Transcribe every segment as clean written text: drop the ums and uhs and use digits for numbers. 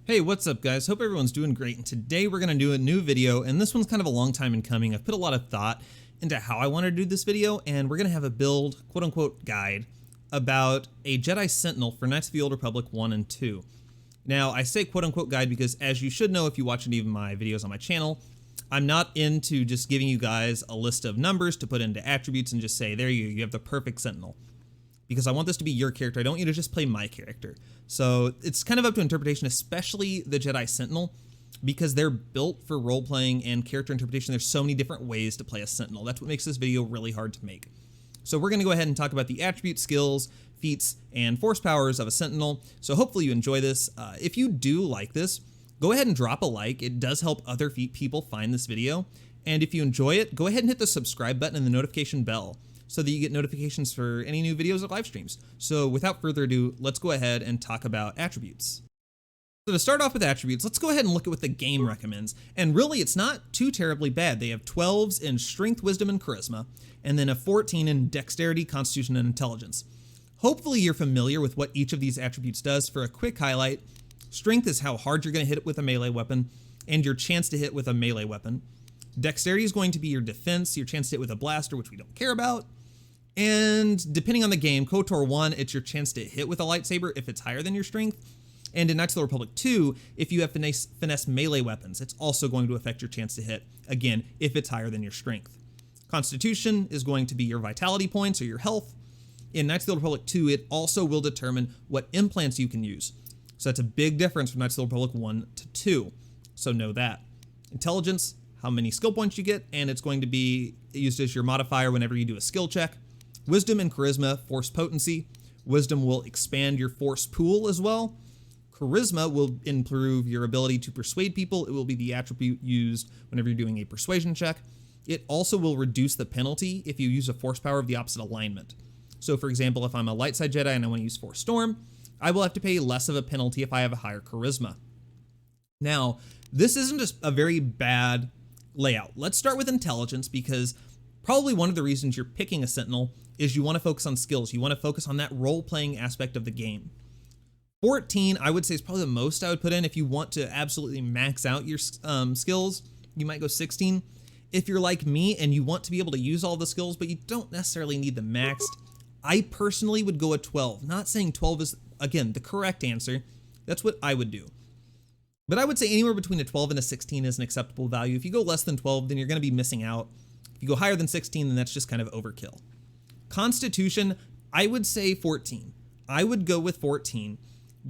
Hey, what's up guys? Hope everyone's doing great, and today we're going to do a new video, and this one's kind of a long time in coming. I've put a lot of thought into how I want to do this video, and we're going to have a build, quote-unquote, guide about a Jedi Sentinel for Knights of the Old Republic 1 and 2. Now, I say quote-unquote guide because, as you should know if you watch any of my videos on my channel, I'm not into just giving you guys a list of numbers to put into attributes and just say, there you have the perfect Sentinel. Because I want this to be your character. I don't want you to just play my character. So it's kind of up to interpretation, especially the Jedi Sentinel, because they're built for role-playing and character interpretation. There's so many different ways to play a Sentinel. That's what makes this video really hard to make. So we're going to go ahead and talk about the attributes, skills, feats, and force powers of a Sentinel. So hopefully you enjoy this. If you do like this, go ahead and drop a like. It does help other people find this video. And if you enjoy it, go ahead and hit the subscribe button and the notification bell, so that you get notifications for any new videos or live streams. So without further ado, let's go ahead and talk about attributes. So to start off with attributes, let's go ahead and look at what the game recommends. And really, it's not too terribly bad. They have 12s in Strength, Wisdom, and Charisma, and then a 14 in Dexterity, Constitution, and Intelligence. Hopefully you're familiar with what each of these attributes does. For a quick highlight, Strength is how hard you're going to hit it with a melee weapon, and your chance to hit with a melee weapon. Dexterity is going to be your defense, your chance to hit with a blaster, which we don't care about. And depending on the game, KOTOR 1, it's your chance to hit with a lightsaber if it's higher than your strength. And in Knights of the Republic 2, if you have finesse melee weapons, it's also going to affect your chance to hit, again, if it's higher than your strength. Constitution is going to be your vitality points or your health. In Knights of the Republic 2, it also will determine what implants you can use. So that's a big difference from Knights of the Republic 1 to 2. So know that. Intelligence, how many skill points you get, and it's going to be used as your modifier whenever you do a skill check. Wisdom and Charisma, force potency. Wisdom will expand your force pool as well. Charisma will improve your ability to persuade people. It will be the attribute used whenever you're doing a persuasion check. It also will reduce the penalty if you use a force power of the opposite alignment. So for example, if I'm a light side Jedi and I want to use Force Storm, I will have to pay less of a penalty if I have a higher Charisma. Now, this isn't just a very bad layout. Let's start with Intelligence, because probably one of the reasons you're picking a Sentinel is you want to focus on skills. You want to focus on that role-playing aspect of the game. 14, I would say, is probably the most I would put in. If you want to absolutely max out your skills, you might go 16. If you're like me and you want to be able to use all the skills, but you don't necessarily need them maxed, I personally would go at 12. Not saying 12 is, again, the correct answer. That's what I would do. But I would say anywhere between a 12 and a 16 is an acceptable value. If you go less than 12, then you're going to be missing out. If you go higher than 16, then that's just kind of overkill. Constitution, I would say 14. I would go with 14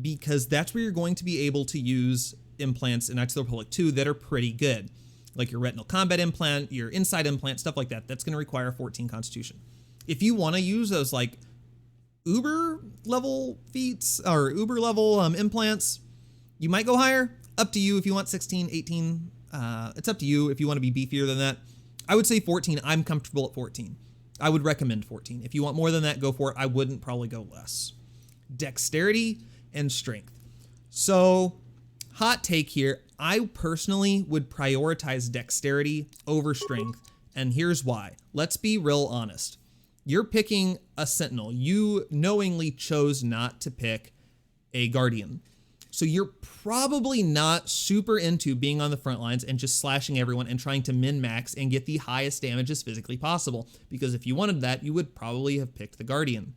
because that's where you're going to be able to use implants in Knights of the Republic 2 that are pretty good. Like your retinal combat implant, your inside implant, stuff like that. That's going to require 14 Constitution. If you want to use those like Uber level feats or Uber level implants, you might go higher. Up to you if you want 16, 18. It's up to you if you want to be beefier than that. I would say 14. I'm comfortable at 14. I would recommend 14. If you want more than that, go for it. I wouldn't probably go less. Dexterity and strength. So, hot take here. I personally would prioritize dexterity over strength, and here's why. Let's be real honest. You're picking a Sentinel. You knowingly chose not to pick a Guardian. So you're probably not super into being on the front lines and just slashing everyone and trying to min-max and get the highest damage as physically possible. Because if you wanted that, you would probably have picked the Guardian.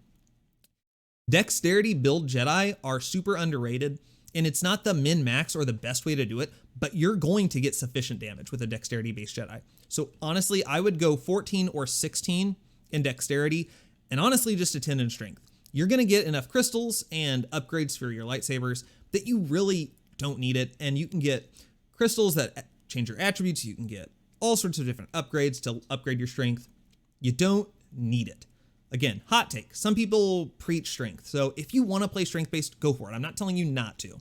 Dexterity build Jedi are super underrated, and it's not the min-max or the best way to do it, but you're going to get sufficient damage with a dexterity-based Jedi. So honestly, I would go 14 or 16 in dexterity, and honestly just a 10 in strength. You're going to get enough crystals and upgrades for your lightsabers that you really don't need it, and you can get crystals that change your attributes. You can get all sorts of different upgrades to upgrade your strength. You don't need it. Again, hot take. Some people preach strength, so if you want to play strength-based, go for it. I'm not telling you not to.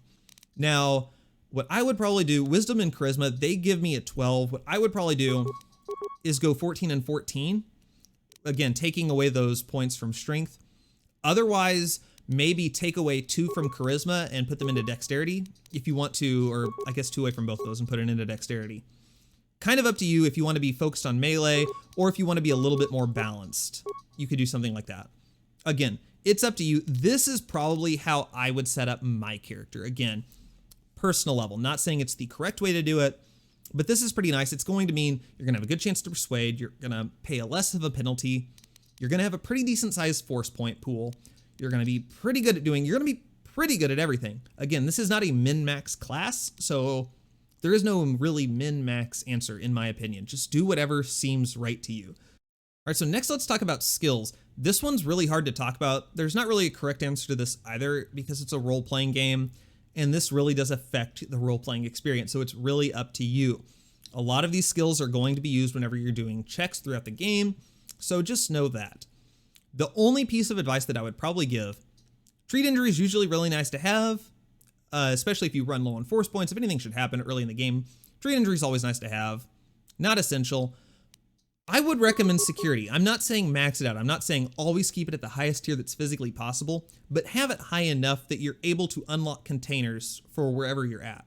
Now, what I would probably do, Wisdom and Charisma, they give me a 12. What I would probably do is go 14 and 14. Again, taking away those points from strength. Otherwise, maybe take away 2 from Charisma and put them into Dexterity if you want to, or I guess 2 away from both of those and put it into Dexterity. Kind of up to you if you want to be focused on melee or if you want to be a little bit more balanced. You could do something like that. Again, it's up to you. This is probably how I would set up my character. Again, personal level. Not saying it's the correct way to do it, but this is pretty nice. It's going to mean you're going to have a good chance to persuade. You're going to pay a less of a penalty. You're going to have a pretty decent sized force point pool. You're going to be pretty good at you're going to be pretty good at everything. Again, this is not a min-max class, so there is no really min-max answer in my opinion. Just do whatever seems right to you. All right, so next let's talk about skills. This one's really hard to talk about. There's not really a correct answer to this either because it's a role-playing game, and this really does affect the role-playing experience, so it's really up to you. A lot of these skills are going to be used whenever you're doing checks throughout the game, so just know that. The only piece of advice that I would probably give, treat injury is usually really nice to have, especially if you run low on force points. If anything should happen early in the game, treat injury is always nice to have. Not essential. I would recommend security. I'm not saying max it out. I'm not saying always keep it at the highest tier that's physically possible, but have it high enough that you're able to unlock containers for wherever you're at.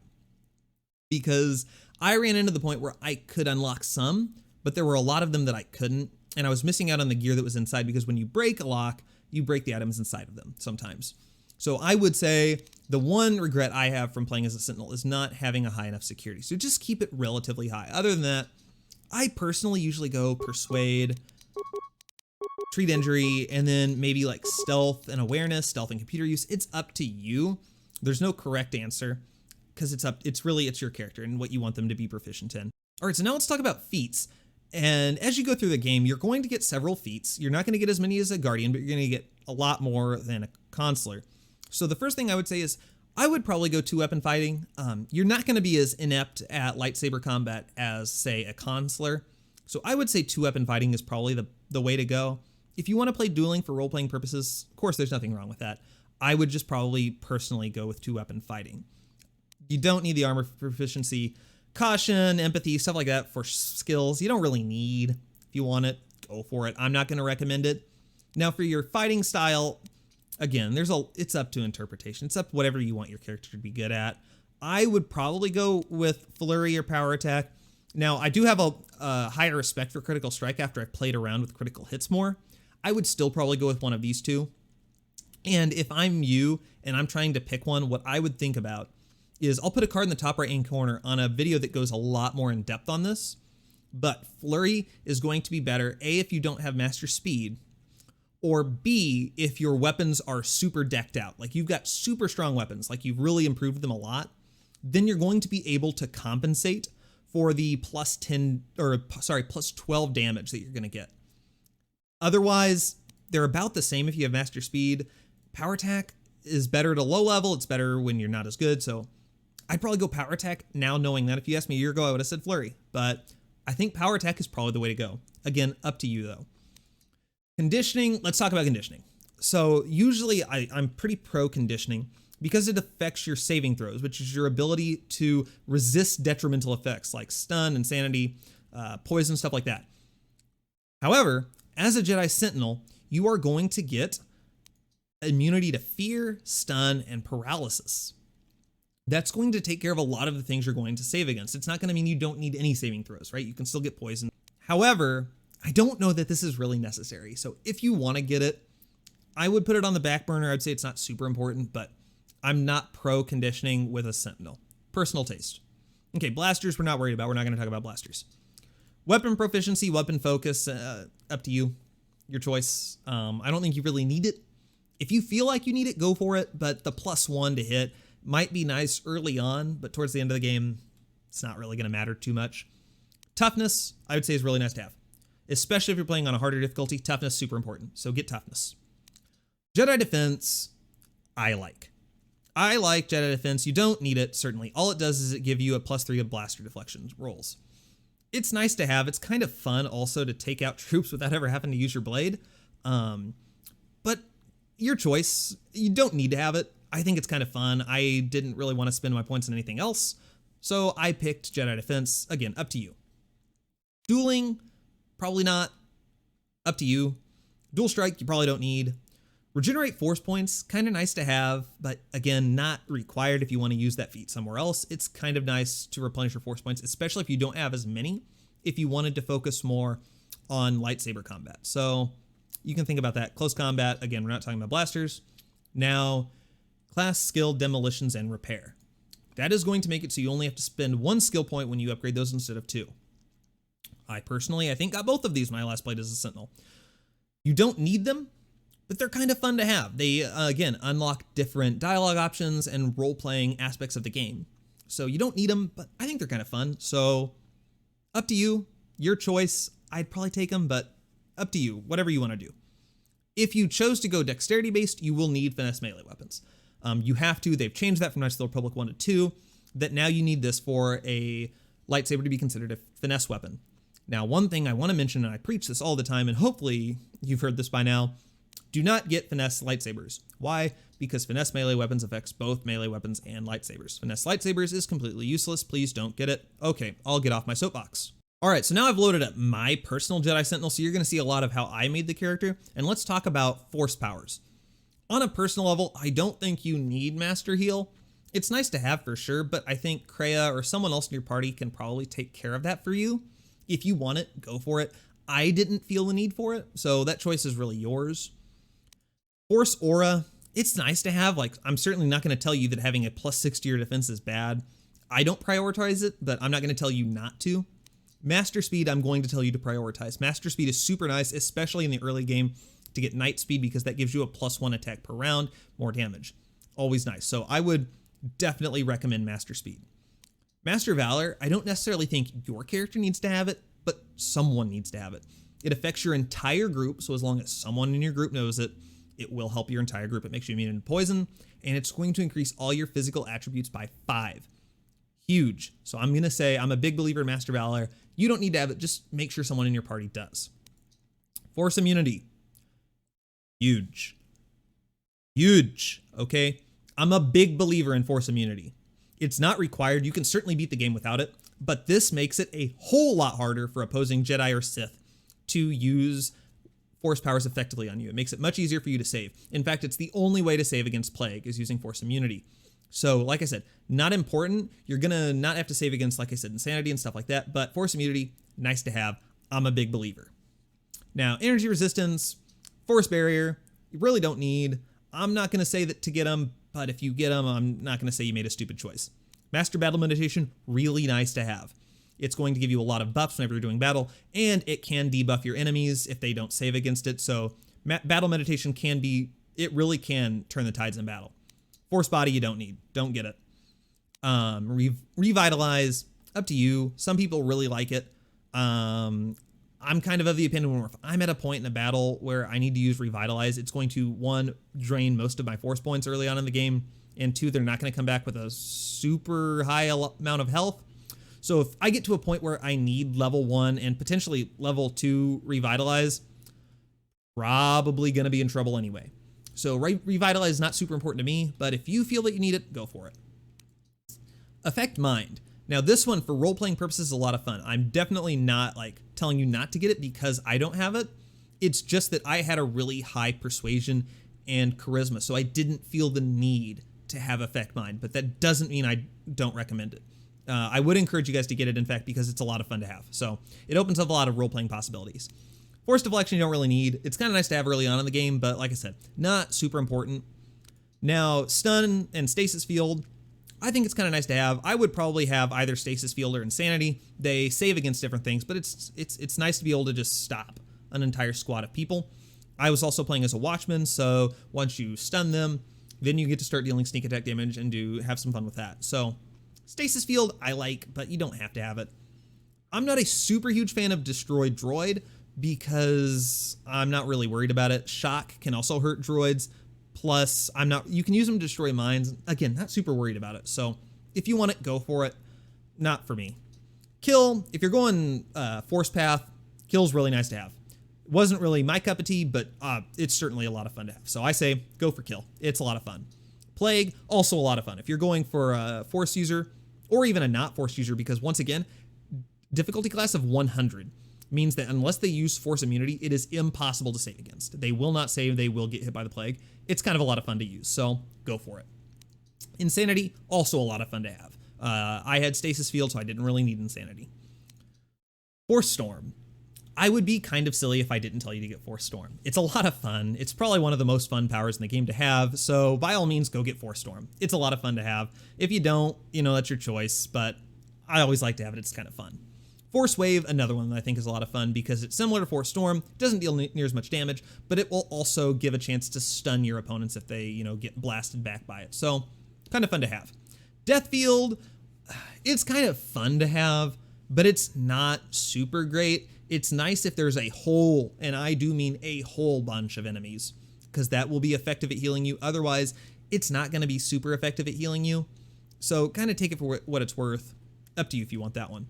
Because I ran into the point where I could unlock some, but there were a lot of them that I couldn't, and I was missing out on the gear that was inside because when you break a lock, you break the items inside of them sometimes. So I would say the one regret I have from playing as a Sentinel is not having a high enough security. So just keep it relatively high. Other than that, I personally usually go persuade, treat injury, and then maybe like stealth and awareness, stealth and computer use. It's up to you. There's no correct answer because it's your character and what you want them to be proficient in. All right, so now let's talk about feats. And as you go through the game, you're going to get several feats. You're not going to get as many as a Guardian, but you're going to get a lot more than a Consular. So the first thing I would say is I would probably go 2-weapon fighting. You're not going to be as inept at lightsaber combat as, say, a Consular. So I would say 2-weapon fighting is probably the way to go. If you want to play dueling for role-playing purposes, of course, there's nothing wrong with that. I would just probably personally go with 2-weapon fighting. You don't need the armor proficiency. Caution, empathy, stuff like that for skills, you don't really need. If you want it, go for it. I'm not going to recommend it. Now for your fighting style, again, it's up to interpretation. It's up to whatever you want your character to be good at. I would probably go with flurry or power attack. Now, I do have a higher respect for critical strike after I've played around with critical hits more. I would still probably go with one of these two. And if I'm you and I'm trying to pick one, what I would think about is I'll put a card in the top right-hand corner on a video that goes a lot more in depth on this, but Flurry is going to be better, A, if you don't have Master Speed, or B, if your weapons are super decked out, like you've got super strong weapons, like you've really improved them a lot, then you're going to be able to compensate for the plus 12 damage that you're going to get. Otherwise, they're about the same if you have Master Speed. Power Attack is better at a low level, it's better when you're not as good, so I'd probably go Power Attack now knowing that. If you asked me a year ago, I would have said Flurry, but I think Power Attack is probably the way to go. Again, up to you though. Conditioning, let's talk about conditioning. So usually I'm pretty pro conditioning because it affects your saving throws, which is your ability to resist detrimental effects like stun, insanity, poison, stuff like that. However, as a Jedi Sentinel, you are going to get immunity to fear, stun, and paralysis. That's going to take care of a lot of the things you're going to save against. It's not going to mean you don't need any saving throws, right? You can still get poisoned. However, I don't know that this is really necessary. So if you want to get it, I would put it on the back burner. I'd say it's not super important, but I'm not pro conditioning with a Sentinel. Personal taste. Okay, blasters we're not worried about. We're not going to talk about blasters. Weapon proficiency, weapon focus, up to you. Your choice. I don't think you really need it. If you feel like you need it, go for it, but the +1 to hit might be nice early on, but towards the end of the game, it's not really going to matter too much. Toughness, I would say, is really nice to have. Especially if you're playing on a harder difficulty, toughness, super important. So get toughness. Jedi Defense, I like. I like Jedi Defense. You don't need it, certainly. All it does is it give you a +3 of blaster deflection rolls. It's nice to have. It's kind of fun also to take out troops without ever having to use your blade. But your choice. You don't need to have it. I think it's kind of fun. I didn't really want to spend my points on anything else, so I picked Jedi Defense. Again, up to you. Dueling, probably not. Up to you. Dual Strike, you probably don't need. Regenerate force points, kind of nice to have, but again, not required if you want to use that feat somewhere else. It's kind of nice to replenish your force points, especially if you don't have as many, if you wanted to focus more on lightsaber combat. So you can think about that. Close combat, again, we're not talking about blasters. Now, class, skill, demolitions, and repair. That is going to make it so you only have to spend 1 skill point when you upgrade those instead of 2. I personally, I think, got both of these when I last played as a Sentinel. You don't need them, but they're kind of fun to have. They, again, unlock different dialogue options and role-playing aspects of the game. So you don't need them, but I think they're kind of fun. So up to you, your choice. I'd probably take them, but up to you, whatever you want to do. If you chose to go dexterity-based, you will need finesse melee weapons. You have to. They've changed that from Knights of the Old Republic 1 to 2, that now you need this for a lightsaber to be considered a finesse weapon. Now, one thing I want to mention, and I preach this all the time, and hopefully you've heard this by now, do not get finesse lightsabers. Why? Because finesse melee weapons affects both melee weapons and lightsabers. Finesse lightsabers is completely useless. Please don't get it. Okay, I'll get off my soapbox. All right, so now I've loaded up my personal Jedi Sentinel, so you're going to see a lot of how I made the character, and let's talk about force powers. On a personal level, I don't think you need Master Heal. It's nice to have for sure, but I think Kreia or someone else in your party can probably take care of that for you. If you want it, go for it. I didn't feel the need for it, so that choice is really yours. Force Aura, it's nice to have. Like, I'm certainly not going to tell you that having a +6 to your defense is bad. I don't prioritize it, but I'm not going to tell you not to. Master Speed, I'm going to tell you to prioritize. Master Speed is super nice, especially in the early game, to get Knight Speed because that gives you a +1 attack per round, more damage. Always nice. So I would definitely recommend Master Speed. Master Valor, I don't necessarily think your character needs to have it, but someone needs to have it. It affects your entire group, so as long as someone in your group knows it, it will help your entire group. It makes you immune to poison, and it's going to increase all your physical attributes by 5. Huge. So I'm going to say I'm a big believer in Master Valor. You don't need to have it, just make sure someone in your party does. Force Immunity. Huge. Huge, okay? I'm a big believer in Force Immunity. It's not required. You can certainly beat the game without it, but this makes it a whole lot harder for opposing Jedi or Sith to use force powers effectively on you. It makes it much easier for you to save. In fact, it's the only way to save against Plague is using Force Immunity. So, like I said, not important. You're going to not have to save against, like I said, Insanity and stuff like that, but Force Immunity, nice to have. I'm a big believer. Now, Energy Resistance, Force Barrier, you really don't need. I'm not going to say that to get them, but if you get them, I'm not going to say you made a stupid choice. Master Battle Meditation, really nice to have. It's going to give you a lot of buffs whenever you're doing battle, and it can debuff your enemies if they don't save against it. So Battle Meditation can be, it really can turn the tides in battle. Force Body, you don't need. Don't get it. Revitalize, up to you. Some people really like it. I'm kind of the opinion where if I'm at a point in a battle where I need to use Revitalize, it's going to, 1, drain most of my force points early on in the game, and 2, they're not going to come back with a super high amount of health. So if I get to a point where I need level 1 and potentially level 2 Revitalize, probably going to be in trouble anyway. So Revitalize is not super important to me, but if you feel that you need it, go for it. Affect Mind. Now this one, for role-playing purposes, is a lot of fun. I'm definitely not like telling you not to get it because I don't have it. It's just that I had a really high persuasion and charisma, so I didn't feel the need to have Affect Mind, but that doesn't mean I don't recommend it. I would encourage you guys to get it, in fact, because it's a lot of fun to have. So it opens up a lot of role-playing possibilities. Force Deflection you don't really need. It's kind of nice to have early on in the game, but like I said, not super important. Now, Stun and Stasis Field, I think it's kind of nice to have. I would probably have either Stasis Field or Insanity. They save against different things, but it's nice to be able to just stop an entire squad of people. I was also playing as a Watchman, so once you stun them, then you get to start dealing sneak attack damage and have some fun with that. So Stasis Field I like, but you don't have to have it. I'm not a super huge fan of Destroy Droid because I'm not really worried about it. Shock can also hurt droids. Plus, you can use them to destroy mines. Again, not super worried about it. So if you want it, go for it. Not for me. Kill, if you're going Force Path, Kill's really nice to have. Wasn't really my cup of tea, but it's certainly a lot of fun to have. So I say go for Kill. It's a lot of fun. Plague, also a lot of fun. If you're going for a Force user or even a not Force user, because once again, difficulty class of 100 means that unless they use Force Immunity, it is impossible to save against. They will not save, they will get hit by the Plague. It's kind of a lot of fun to use, so go for it. Insanity, also a lot of fun to have. I had Stasis Field, so I didn't really need Insanity. Force Storm. I would be kind of silly if I didn't tell you to get Force Storm. It's a lot of fun. It's probably one of the most fun powers in the game to have, so by all means, go get Force Storm. It's a lot of fun to have. If you don't, you know, that's your choice, but I always like to have it. It's kind of fun. Force Wave, another one that I think is a lot of fun because it's similar to Force Storm, doesn't deal near as much damage, but it will also give a chance to stun your opponents if they, you know, get blasted back by it. So, kind of fun to have. Death Field, it's kind of fun to have, but it's not super great. It's nice if there's a whole, and I do mean a whole bunch of enemies, because that will be effective at healing you. Otherwise, it's not going to be super effective at healing you. So kind of take it for what it's worth. Up to you if you want that one.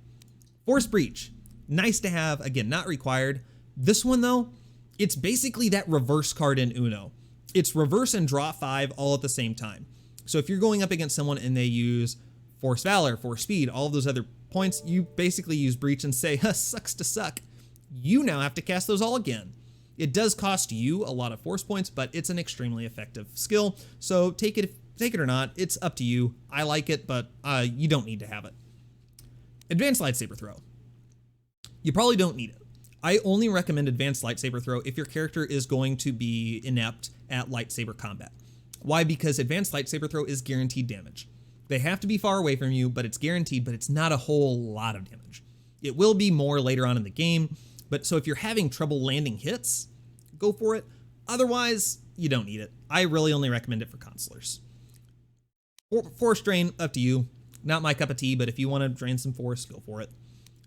Force Breach, nice to have, again, not required. This one though, it's basically that reverse card in Uno. It's reverse and draw 5 all at the same time. So if you're going up against someone and they use Force Valor, Force Speed, all of those other points, you basically use Breach and say, sucks to suck. You now have to cast those all again. It does cost you a lot of force points, but it's an extremely effective skill. So take it or not, it's up to you. I like it, but you don't need to have it. Advanced Lightsaber Throw. You probably don't need it. I only recommend Advanced Lightsaber Throw if your character is going to be inept at lightsaber combat. Why? Because Advanced Lightsaber Throw is guaranteed damage. They have to be far away from you, but it's guaranteed, but it's not a whole lot of damage. It will be more later on in the game, but so if you're having trouble landing hits, go for it. Otherwise, you don't need it. I really only recommend it for consulars. Force Drain, up to you. Not my cup of tea, but if you want to drain some force, go for it.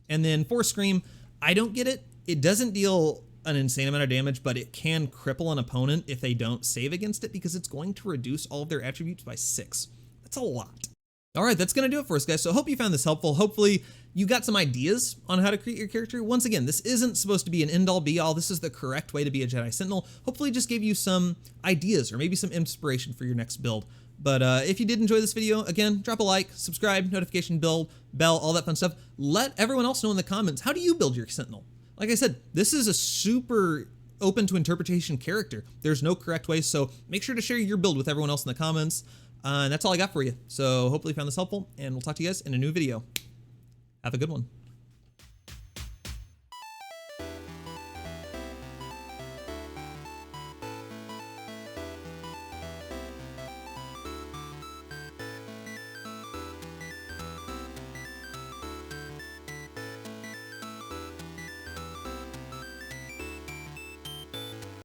And then Force Scream, I don't get it. It doesn't deal an insane amount of damage, but it can cripple an opponent if they don't save against it because it's going to reduce all of their attributes by 6. That's a lot. All right, that's going to do it for us, guys. So I hope you found this helpful. Hopefully you got some ideas on how to create your character. Once again, this isn't supposed to be an end-all be-all. This is the correct way to be a Jedi Sentinel. Hopefully it just gave you some ideas or maybe some inspiration for your next build. But if you did enjoy this video, again, drop a like, subscribe, notification bell, all that fun stuff. Let everyone else know in the comments, how do you build your Sentinel? Like I said, this is a super open to interpretation character. There's no correct way, so make sure to share your build with everyone else in the comments. And that's all I got for you. So hopefully you found this helpful, and we'll talk to you guys in a new video. Have a good one.